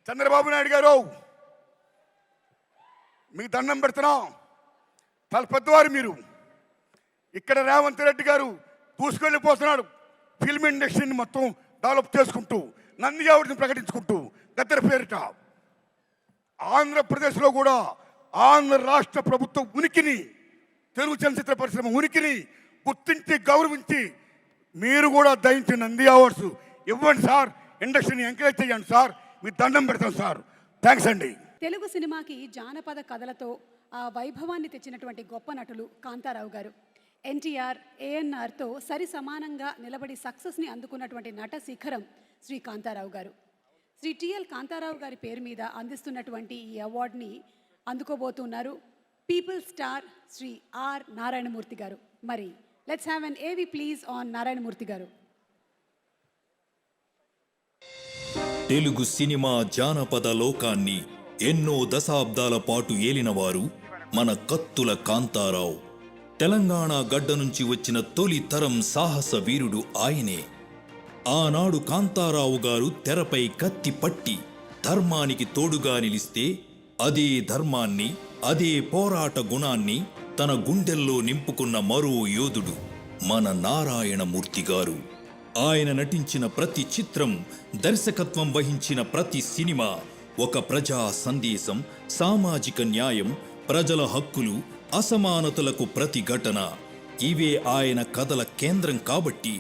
చంద్రబాబు నాయుడు గారు మీకు దండం పెడుతున్నాం. చాలా పెద్దవారు మీరు. ఇక్కడ రేవంత్ రెడ్డి గారు దూసుకెళ్ళిపోతున్నాడు. ఫిల్మ్ ఇండస్ట్రీని మొత్తం డెవలప్ చేసుకుంటూ, నంది అవార్డుని ప్రకటించుకుంటూ, గద్దర్ పేరిట ఆంధ్రప్రదేశ్లో కూడా ఆంధ్ర రాష్ట్ర ప్రభుత్వ ఉనికిని, తెలుగు చలనచిత్ర పరిశ్రమ ఉనికిని గుర్తించి గౌరవించి మీరు కూడా దయించి నంది అవార్డ్స్ ఇవ్వండి సార్. ఇండస్ట్రీని ఎంకరేజ్ చేయండి సార్. మీ దండం పెడతాం సార్. థ్యాంక్స్ అండి. తెలుగు సినిమాకి జానపద కథలతో ఆ వైభవాన్ని తెచ్చినటువంటి గొప్ప నటులు కాంతారావు గారు. ఎన్టీఆర్, ఏఎన్ఆర్తో సరి సమానంగా నిలబడి సక్సెస్ని అందుకున్నటువంటి నట శిఖరం శ్రీ కాంతారావు గారు. శ్రీ టిఎల్ కాంతారావు గారి పేరు మీద అందిస్తున్నటువంటి ఈ అవార్డుని అందుకోబోతున్నారు people star Shri R Narayanamurthy గారు. మరి లెట్స్ హ్యావ్ ఎన్ ఏవి ప్లీజ్ ఆన్ నారాయణమూర్తి గారు. తెలుగు సినిమా జానపద లోకాన్ని ఎన్నో దశాబ్దాల పాటు ఏలినవారు మన కత్తుల కాంతారావు. తెలంగాణ గడ్డ నుంచి వచ్చిన తొలి తరం సాహస వీరుడు ఆయనే. ఆనాడు కాంతారావు గారు తెరపై కత్తి పట్టి ధర్మానికి తోడుగా నిలిస్తే అదే ధర్మాన్ని, అదే పోరాట గుణాన్ని తన గుండెల్లో నింపుకున్న మరో యోధుడు మన నారాయణమూర్తి గారు. ఆయన నటించిన ప్రతి చిత్రం, దర్శకత్వం వహించిన ప్రతి సినిమా ఒక ప్రజా సందేశం, సామాజిక న్యాయం, ప్రజల హక్కులు, అసమానతలకు ప్రతిఘటన. ఇవే ఆయన కథల కేంద్రం కాబట్టి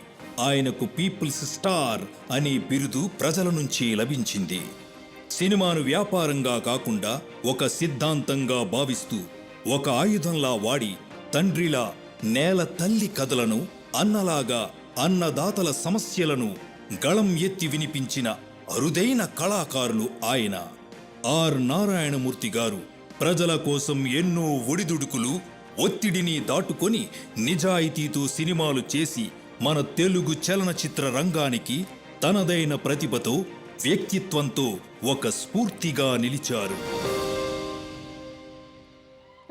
ఆయనకు పీపుల్స్ స్టార్ అనే బిరుదు ప్రజల నుంచి లభించింది. సినిమాను వ్యాపారంగా కాకుండా ఒక సిద్ధాంతంగా భావిస్తూ, ఒక ఆయుధంలా వాడి తండ్రిలా నేల తల్లి కథలను, అన్నలాగా అన్నదాతల సమస్యలను గళం ఎత్తి వినిపించిన అరుదైన కళాకారులు ఆయన. ఆర్ నారాయణమూర్తి గారు ప్రజల కోసం ఎన్నో ఒడిదుడుకులు, ఒత్తిడిని దాటుకొని నిజాయితీతో సినిమాలు చేసి మన తెలుగు చలనచిత్ర రంగానికి తనదైన ప్రతిభతో, వ్యక్తిత్వంతో ఒక స్ఫూర్తిగా నిలిచారు.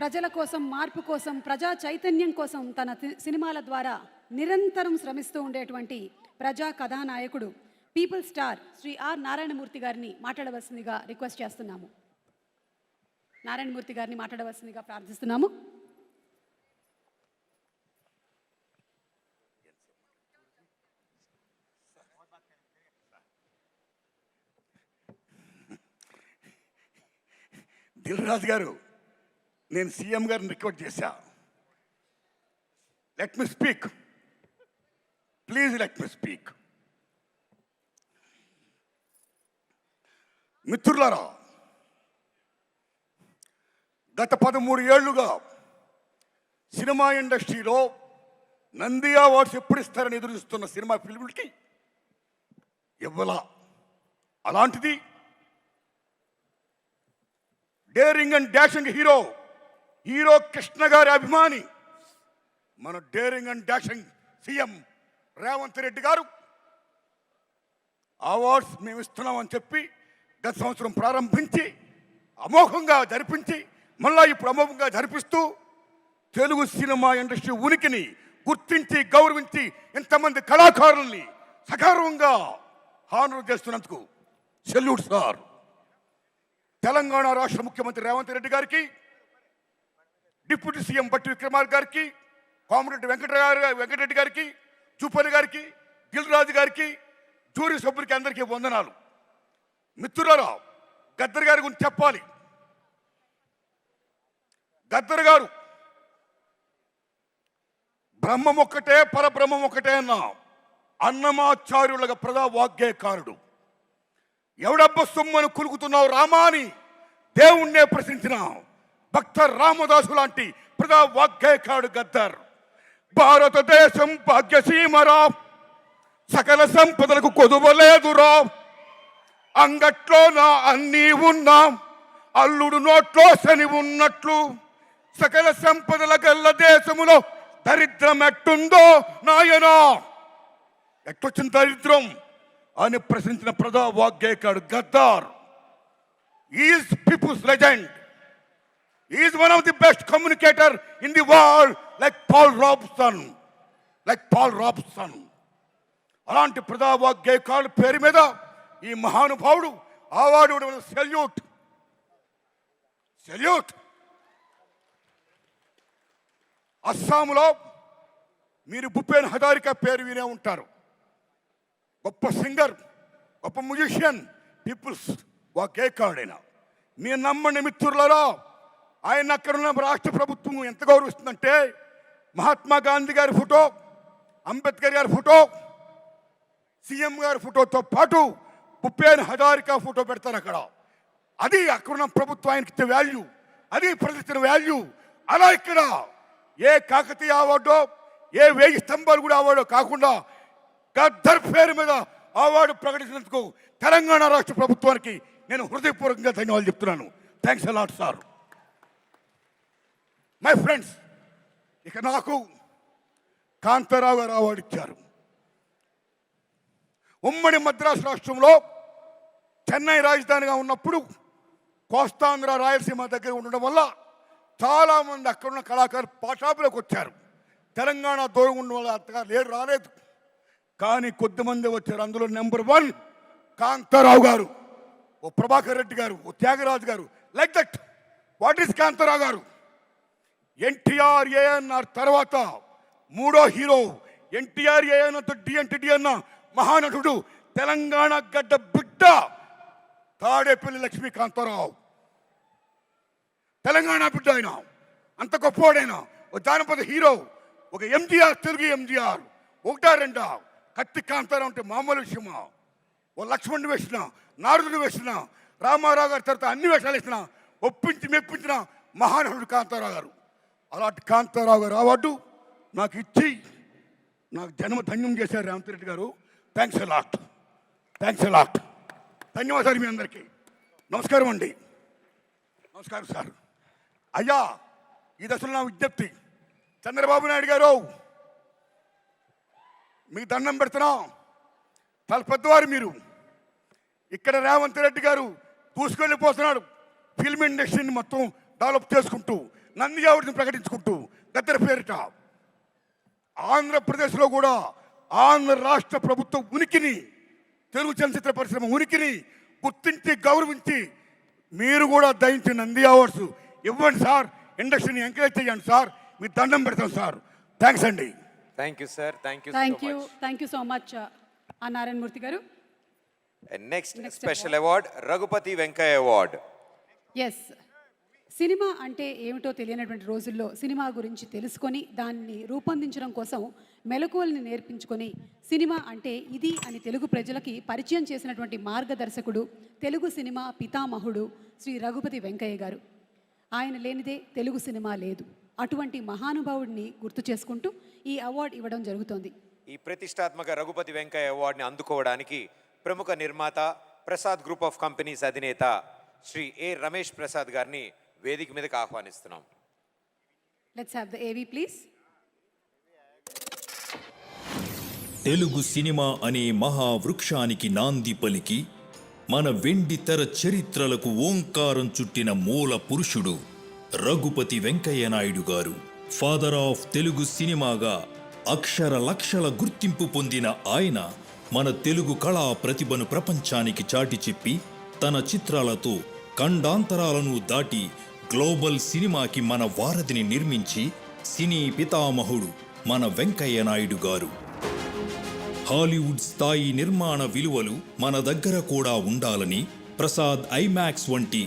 ప్రజల కోసం, మార్పు కోసం, ప్రజా చైతన్యం కోసం తన సినిమాల ద్వారా నిరంతరం శ్రమిస్తూ ఉండేటువంటి ప్రజా కథానాయకుడు people star Shri R Narayanamurthy గారిని మాట్లాడవలసిందిగా రిక్వెస్ట్ చేస్తున్నాము. నారాయణమూర్తి గారిని మాట్లాడవలసిందిగా ప్రార్థిస్తున్నాము. దిల్ రాజు గారు, నేను సీఎం గారిని రిక్వెస్ట్ చేశా, let me speak, please let me speak. మిత్రులారా, గత 13 ఏళ్లుగా సినిమా ఇండస్ట్రీలో నంది అవార్డ్స్ ఎప్పుడు ఇస్తారని ఎదురుస్తున్న సినిమా ఫిల్మ్లకి ఇవ్వాల. అలాంటిది daring and dashing hero Krishna గారి అభిమాని మన daring and dashing CM Revanth Reddy గారు అవార్డ్స్ మేము ఇస్తున్నామని చెప్పి గత సంవత్సరం ప్రారంభించి అమోఘంగా జరిపించి మళ్ళా ఇప్పుడు అమోఘంగా జరిపిస్తూ తెలుగు సినిమా ఇండస్ట్రీ ఉనికిని గుర్తించి గౌరవించి ఇంతమంది కళాకారుల్ని సగౌరవంగా హానర్ చేస్తున్నందుకు సెల్యూట్ సార్. తెలంగాణ రాష్ట్ర ముఖ్యమంత్రి రేవంత్ రెడ్డి గారికి, డిప్యూటీ సీఎం బట్టి విక్రమార్క గారికి, కోమరెడ్డి వెంకటరెడ్డి గారికి, జూపల్లి గారికి, దిల్ రాజు గారికి, జూరీ సభ్యులకి అందరికీ వందనాలు. మిత్రులారా, గద్దర్ గారి గురించి చెప్పాలి. గద్దర్ గారు బ్రహ్మం ఒక్కటే, పరబ్రహ్మం ఒక్కటే అన్న అన్నమాచార్యులుగా ప్రజా వాగ్గేయకారుడు. ఎవడబ్బ సొమ్మను కులుకుతున్నావు రామా అని దేవుణ్ణే ప్రశ్నించిన భక్త రామదాసు లాంటి ప్రజా వాగ్గేయకారుడు గద్దర్. భారతదేశం భాగ్యసీమరా, సకల సంపదలకు కొదువలేదురా, అంగట్లో నా అన్నీ ఉన్నా, అల్లుడు నోట్లో శని ఉన్నట్లు, సకల సంపదల గల్ల దేశములో దరిద్రం ఎట్టుందో నాయనా, ఎట్టొచ్చిన దరిద్రం అని ప్రశ్నించిన ప్రజా వాగ్గేయకారుడు Gaddar. Is people's legend, is one of the best communicator in the world, like Paul Robeson. అలాంటి ప్రజా వాగ్గేయకారుడు పేరు మీద ఈ మహానుభావుడు అవార్డు ఇవ్వడం సెల్యూట్. సెల్యూట్. అస్సాంలో మీరు భూపేన్ హజారికా పేరు వినే ఉంటారు. గొప్ప సింగర్, గొప్ప మ్యూజిషియన్, పీపుల్స్ గేయకారుడైన. మీరు నమ్మండి మిత్రులలో, ఆయన అక్కడున్న రాష్ట్ర ప్రభుత్వం ఎంత గౌరవిస్తుందంటే మహాత్మా గాంధీ గారి ఫోటో, అంబేద్కర్ గారి ఫోటో, సీఎం గారి ఫోటోతో పాటు భూపేన్ హజారికా ఫోటో పెడతారు అక్కడ. అది అక్కడున్న ప్రభుత్వం ఆయనకి ఇచ్చే వాల్యూ, అది ప్రజలిచ్చిన వాల్యూ. అలా ఇక్కడ ఏ కాకతీయ అవార్డో, ఏ 1000 స్తంభాలు కూడా అవార్డో కాకుండా గద్దర్ పేరు మీద అవార్డు ప్రకటించినందుకు తెలంగాణ రాష్ట్ర ప్రభుత్వానికి నేను హృదయపూర్వకంగా ధన్యవాదాలు చెప్తున్నాను. Thanks a lot sir. My friends, ఇక నాకు కాంతారావు గారు అవార్డు ఇచ్చారు. ఉమ్మడి మద్రాసు రాష్ట్రంలో చెన్నై రాజధానిగా ఉన్నప్పుడు కోస్తాంధ్ర రాయలసీమ దగ్గర ఉండడం వల్ల చాలామంది అక్కడున్న కళాకారులు పాఠాపులకు వచ్చారు. తెలంగాణ దూరం ఉండడం వల్ల అంతగా రాలేదు. కానీ కొద్దిమంది వచ్చారు. అందులో నెంబర్ 1 కాంతారావు గారు, ఓ ప్రభాకర్ రెడ్డి గారు, ఓ త్యాగరాజు గారు. Like that. What is Kantharao గారు? ఎన్టీఆర్ ఏఎన్ఆర్ తర్వాత 3వ హీరో. ఎన్టీఆర్ ఏఎన్ఆర్తో డి అన్న మహానటుడు, తెలంగాణ గడ్డ బిడ్డ తాడేపల్లి లక్ష్మీ కాంతారావు. తెలంగాణ బిడ్డ ఆయన, అంత గొప్పవాడైనా. ఒక జానపద హీరో, ఒక ఎంజీఆర్, తెలుగు ఎంజీఆర్. 1-2 కత్తి కాంతారావు అంటే మామూలు విషయమా? ఓ లక్ష్మణుడు వేసిన, నారదుడు వేసిన, రామారావు గారి తర్వాత అన్ని వేషాలు వేసిన, ఒప్పించి మెప్పించిన మహానటుడు కాంతారావు గారు. అలాంటి కాంతారావు గారు అవార్డు నాకు ఇచ్చి నాకు జన్మ ధన్యం చేశారు రేవంత్ రెడ్డి గారు. Thanks a lot. Thanks a lot. ధన్యవాదాలు మీ అందరికీ. నమస్కారం అండి. నమస్కారం సార్. అయ్యా, ఈ దశలో నా విజ్ఞప్తి, చంద్రబాబు నాయుడు గారు మీకు దండం పెడుతున్నాం. చాలా పెద్దవారు మీరు. ఇక్కడ రేవంత్ రెడ్డి గారు దూసుకెళ్ళిపోతున్నాడు. ఫిల్మ్ ఇండస్ట్రీని మొత్తం డెవలప్ చేసుకుంటూ, నంది అవార్డుని ప్రకటించుకుంటూ, గద్దర్ పేరిట ఆంధ్రప్రదేశ్లో కూడా ఆంధ్ర రాష్ట్ర ప్రభుత్వ ఉనికిని, తెలుగు చలనచిత్ర పరిశ్రమ ఉనికిని గుర్తించి గౌరవించి మీరు కూడా దయించి నంది అవార్డ్స్ ఇవ్వండి సార్. ఇండస్ట్రీని ఎంకరేజ్ చేయండి సార్. మీ దండం పెడతాం సార్. థ్యాంక్స్ అండి. Thank you sir. Thank you so much Narayana Murthy గారు. Next special award Raghupathi Venkaiah award. Yes, cinema అంటే ఏమిటో తెలియనటువంటి రోజుల్లో సినిమా గురించి తెలుసుకొని దాన్ని రూపొందించడం కోసం మెలకువల్ని నేర్పించుకొని సినిమా అంటే ఇది అని తెలుగు ప్రజలకి పరిచయం చేసినటువంటి మార్గదర్శకుడు, తెలుగు సినిమా పితామహుడు శ్రీ రఘుపతి వెంకయ్య గారు. ఆయన లేనిదే తెలుగు సినిమా లేదు. అటువంటి మహానుభావుడిని గుర్తు చేసుకుంటూ ఈ అవార్డు ఇవ్వడం జరుగుతోంది. ఈ ప్రతిష్టాత్మక రఘుపతి వెంకయ్య అవార్డుని అందుకోవడానికి ప్రముఖ నిర్మాత ప్రసాద్ గ్రూప్ ఆఫ్ కంపెనీస్ అధినేత శ్రీ ఏ రమేష్ ప్రసాద్ గారిని వేదిక మీదకి ఆహ్వానిస్తున్నాం. లెట్స్ హావ్ ద ఏవి ప్లీజ్. తెలుగు సినిమా అనే మహావృక్షానికి నాంది పలికి మన వెండి తెర చరిత్రలకు ఓంకారం చుట్టిన మూల పురుషుడు రఘుపతి వెంకయ్య నాయుడు గారు. ఫాదర్ ఆఫ్ తెలుగు సినిమాగా అక్షర లక్షల గుర్తింపు పొందిన ఆయన మన తెలుగు కళా ప్రతిభను ప్రపంచానికి చాటి చెప్పి తన చిత్రాలతో ఖండాంతరాలను దాటి గ్లోబల్ సినిమాకి మన వారధిని నిర్మించి సినీ పితామహుడు మన వెంకయ్య నాయుడు గారు. హాలీవుడ్ స్థాయి నిర్మాణ విలువలు మన దగ్గర కూడా ఉండాలని ప్రసాద్ ఐమాక్స్ వంటి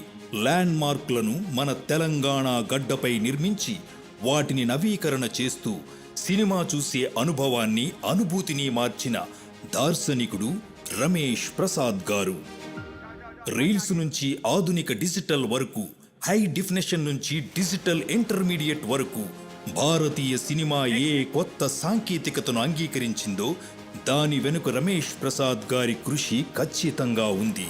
ల్యాండ్ మార్క్లను మన తెలంగాణ గడ్డపై నిర్మించి వాటిని నవీకరణ చేస్తూ సినిమా చూసే అనుభవాన్ని, అనుభూతిని మార్చిన దార్శనికుడు రమేష్ ప్రసాద్ గారు. రీల్స్ నుంచి ఆధునిక డిజిటల్ వరకు, హై డెఫినేషన్ నుంచి డిజిటల్ ఇంటర్మీడియట్ వరకు భారతీయ సినిమా ఏ కొత్త సాంకేతికతను అంగీకరించిందో దాని వెనుక రమేష్ ప్రసాద్ గారి కృషి ఖచ్చితంగా ఉంది.